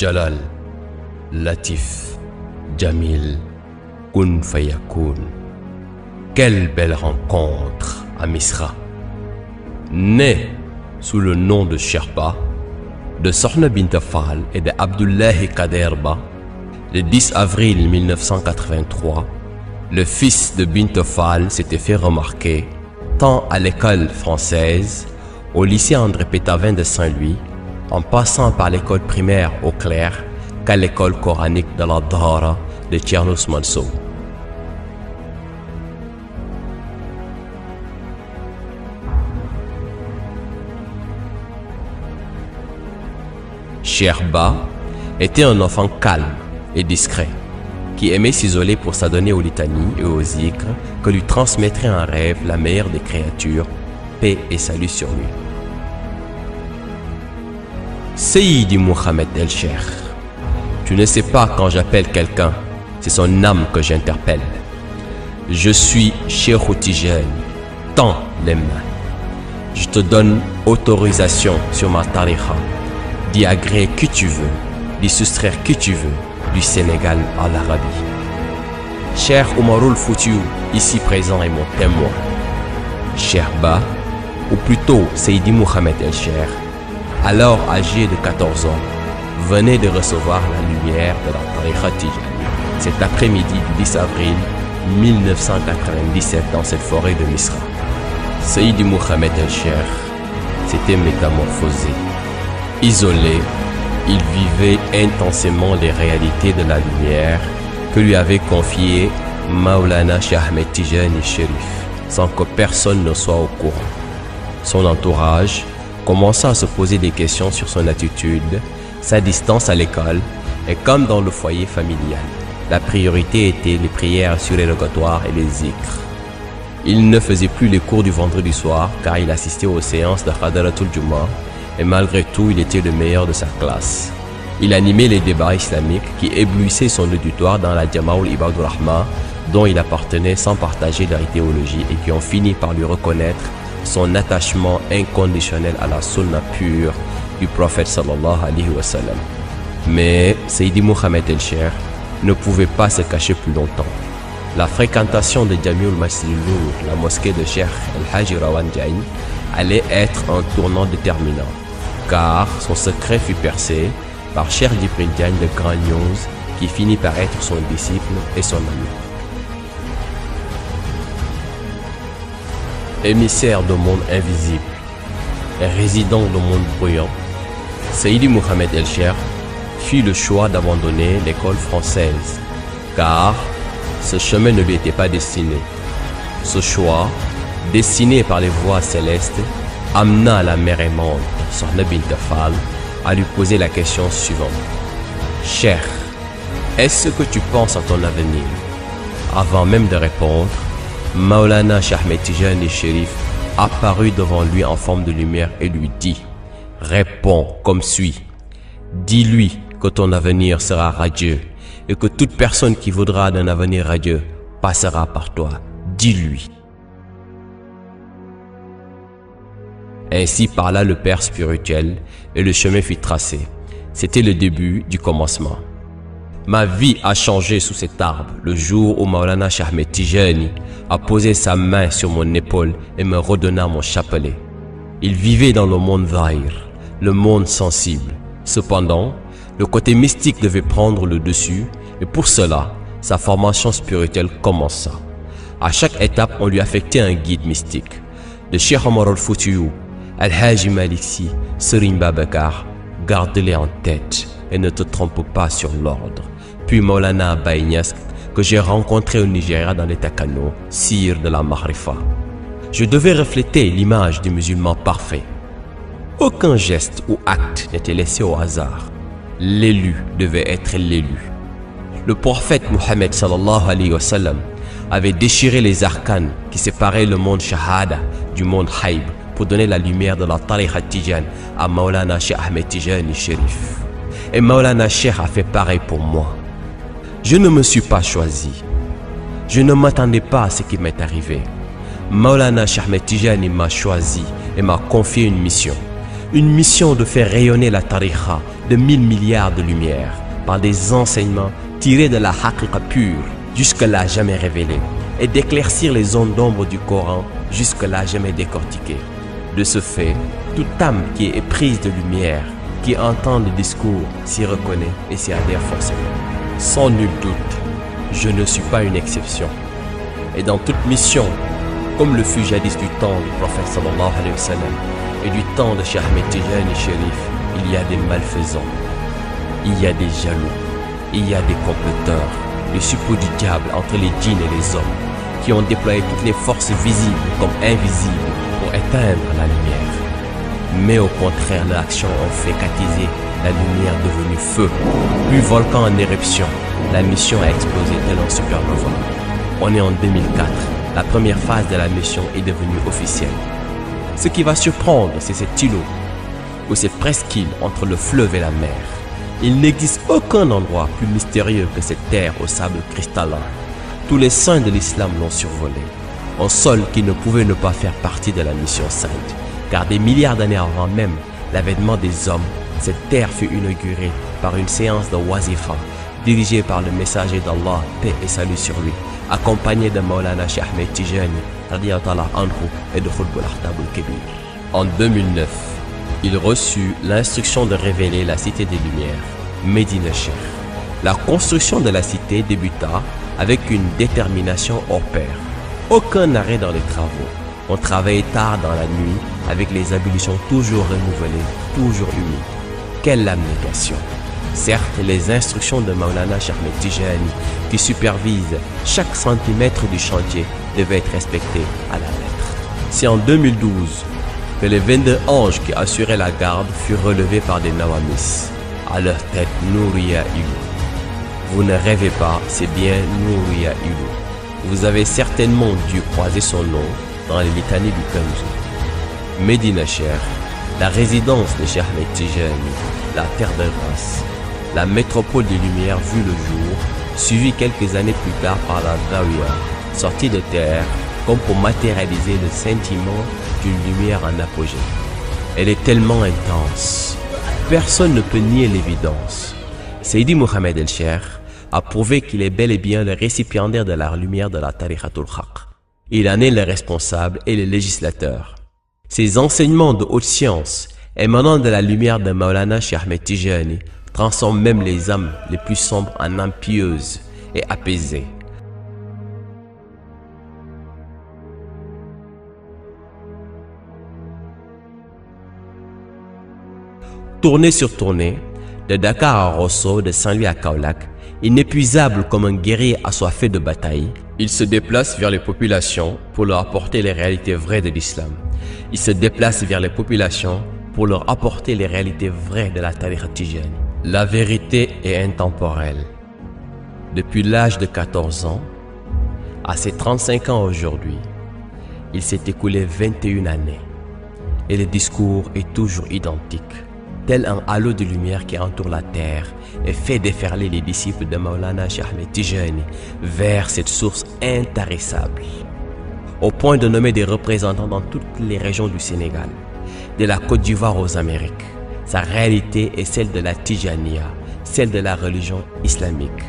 Jalal, Latif, Jamil, Kun Fayakoun. Quelle belle rencontre à Misra. Né sous le nom de Sherpa, de Sohna bint Fall et de Abdullahi Kaderba, le 10 avril 1983, le fils de bint Fall s'était fait remarquer tant à l'école française, au lycée André Pétavin de Saint-Louis, en passant par l'école primaire au Clair, qu'à l'école coranique de la Dhara de Tchernos Mansour. Sherba était un enfant calme et discret, qui aimait s'isoler pour s'adonner aux litanies et aux zikrs que lui transmettrait en rêve la meilleure des créatures, paix et salut sur lui. Seydi Mohamed El-Cheikh, tu ne sais pas quand j'appelle quelqu'un, c'est son âme que j'interpelle. Je suis Cheikh Tijani, tends les mains. Je te donne autorisation sur ma tariqa d'y agréer qui tu veux, d'y soustraire qui tu veux, du Sénégal à l'Arabie. Cheikh Oumarul Foutiou, ici présent, est mon témoin. Sherba, ou plutôt Seydi Mohamed El-Cheikh, alors âgé de 14 ans, venait de recevoir la lumière de la tariqa Tijani cet après-midi du 10 avril 1997 dans cette forêt de Misra. Seydi Mohamed El-Cheikh s'était métamorphosé. Isolé, il vivait intensément les réalités de la lumière que lui avait confié Maulana Cheikh Ahmed Tijani Chérif, sans que personne ne soit au courant. Son entourage commença à se poser des questions sur son attitude, sa distance à l'école, et comme dans le foyer familial, la priorité était les prières surérogatoires et les zikrs. Il ne faisait plus les cours du vendredi soir car il assistait aux séances de Hadaratul Juma, et malgré tout, il était le meilleur de sa classe. Il animait les débats islamiques qui éblouissaient son auditoire dans la Jamaoul Ibadur Rahma, dont il appartenait sans partager leur idéologie et qui ont fini par lui reconnaître son attachement inconditionnel à la sunna pure du prophète sallallahu alayhi wa sallam. Mais Seydi Mohamed El-Cheikh ne pouvait pas se cacher plus longtemps. La fréquentation de Jamiul Masjid Nour, la mosquée de Cheikh El-Haji Rawan Diagne, allait être un tournant déterminant, car son secret fut percé par Cheikh Djibril Diagne de Grand News, qui finit par être son disciple et son ami. Émissaire du monde invisible et résident du monde bruyant, Seydi Mohamed El-Cheikh fit le choix d'abandonner l'école française, car ce chemin ne lui était pas destiné. Ce choix, destiné par les voies célestes, amena la mère aimante, Sohna bint Fall, à lui poser la question suivante. Cheikh, est-ce que tu penses à ton avenir? Avant même de répondre, Maulana Cheikh Ahmed Tijani Chérif apparut devant lui en forme de lumière et lui dit: réponds comme suit. Dis-lui que ton avenir sera radieux et que toute personne qui voudra d'un avenir radieux passera par toi. Dis-lui. Ainsi parla le père spirituel et le chemin fut tracé. C'était le début du commencement. Ma vie a changé sous cet arbre le jour où Maulana Cheikh Ahmed Tijani a posé sa main sur mon épaule et me redonna mon chapelet. Il vivait dans le monde zahir, le monde sensible. Cependant, le côté mystique devait prendre le dessus et pour cela, sa formation spirituelle commença. À chaque étape, on lui affectait un guide mystique. De Cheikh Omar Foutiou, Al-Haji Maliksi, Serigne Babakar, garde-les en tête et ne te trompe pas sur l'ordre. Puis Maulana Baye Niass, que j'ai rencontré au Nigeria dans l'état Kano, sire de la Mahrifa. Je devais refléter l'image du musulman parfait. Aucun geste ou acte n'était laissé au hasard. L'élu devait être l'élu. Le prophète Mohammed sallallahu alayhi wa sallam avait déchiré les arcanes qui séparaient le monde shahada du monde haïb pour donner la lumière de la tariqa Tijani à Maulana Cheikh Ahmed Tijani Chérif. Et Maulana Cheikh a fait pareil pour moi. Je ne me suis pas choisi. Je ne m'attendais pas à ce qui m'est arrivé. Maulana Cheikh Ahmed Tijani m'a choisi et m'a confié une mission. Une mission de faire rayonner la tariqa de 1000 milliards de lumières par des enseignements tirés de la haqiqa pure, jusque-là jamais révélée, et d'éclaircir les zones d'ombre du Coran, jusque-là jamais décortiquées. De ce fait, toute âme qui est éprise de lumière, qui entend le discours, s'y reconnaît et s'y adhère forcément. Sans nul doute, je ne suis pas une exception. Et dans toute mission, comme le fut jadis du temps du prophète sallallahu alayhi wa sallam et du temps de Cheikh Ahmed Tijani Chérif, il y a des malfaisants, il y a des jaloux, il y a des comploteurs, les suppôts du diable entre les djinns et les hommes, qui ont déployé toutes les forces visibles comme invisibles pour éteindre la lumière. Mais au contraire, leurs actions ont fait qu'attiser la lumière devenue feu. Puis volcan en éruption, la mission a explosé tel un supernova. On est en 2004, la première phase de la mission est devenue officielle. Ce qui va surprendre, c'est cet îlot, ou cette presqu'île entre le fleuve et la mer. Il n'existe aucun endroit plus mystérieux que cette terre au sable cristallin. Tous les saints de l'islam l'ont survolé, un sol qui ne pouvait ne pas faire partie de la mission sainte, car des milliards d'années avant même l'avènement des hommes, cette terre fut inaugurée par une séance de wazifa, dirigée par le messager d'Allah, paix et salut sur lui, accompagné de Maulana Cheikh Ahmed Tijani, radiyallahu anhu, et de Khutbul Ahtab al-Kébir. En 2009, il reçut l'instruction de révéler la cité des Lumières, Médina Cheikh. La construction de la cité débuta avec une détermination hors pair. Aucun arrêt dans les travaux. On travaillait tard dans la nuit avec les ablutions toujours renouvelées, toujours humides. Quelle abnégation! Certes, les instructions de Maulana Cheikh Ahmed Tijani, qui supervise chaque centimètre du chantier, devaient être respectées à la lettre. C'est en 2012 que les 22 anges qui assuraient la garde furent relevés par des nawamis. À leur tête, Nouria Ilou. Vous ne rêvez pas, c'est bien Nouria Ilou. Vous avez certainement dû croiser son nom dans les litanies du Kanzu. Médina Cheikh, la résidence de Cheikh Ahmed Tijani, la terre de grâce, la métropole des Lumières vue le jour, suivie quelques années plus tard par la Zawiya, sortie de terre comme pour matérialiser le sentiment d'une lumière en apogée. Elle est tellement intense, personne ne peut nier l'évidence. Seydi Mohamed El Cheikh a prouvé qu'il est bel et bien le récipiendaire de la lumière de la Tariqatul Haq. Il en est le responsable et le législateur. Ses enseignements de haute science, émanant de la lumière de Maulana Cheikh Ahmed Tijani, transforment même les âmes les plus sombres en âmes pieuses et apaisées. Tournée sur tournée, de Dakar à Rosso, de Saint-Louis à Kaolack, inépuisable comme un guerrier assoiffé de bataille, il se déplace vers les populations pour leur apporter les réalités vraies de l'islam. Il se déplace vers les populations pour leur apporter les réalités vraies de la Tariqa Tijani. La vérité est intemporelle. Depuis l'âge de 14 ans, à ses 35 ans aujourd'hui, il s'est écoulé 21 années et le discours est toujours identique. Tel un halo de lumière qui entoure la terre et fait déferler les disciples de Maulana Cheikh Ahmed Tijani vers cette source intarissable, au point de nommer des représentants dans toutes les régions du Sénégal, de la Côte d'Ivoire aux Amériques. Sa réalité est celle de la Tijaniya, celle de la religion islamique.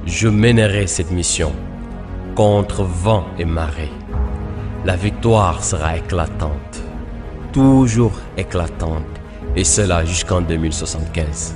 Je mènerai cette mission contre vent et marée. La victoire sera éclatante, toujours éclatante, et cela jusqu'en 2075.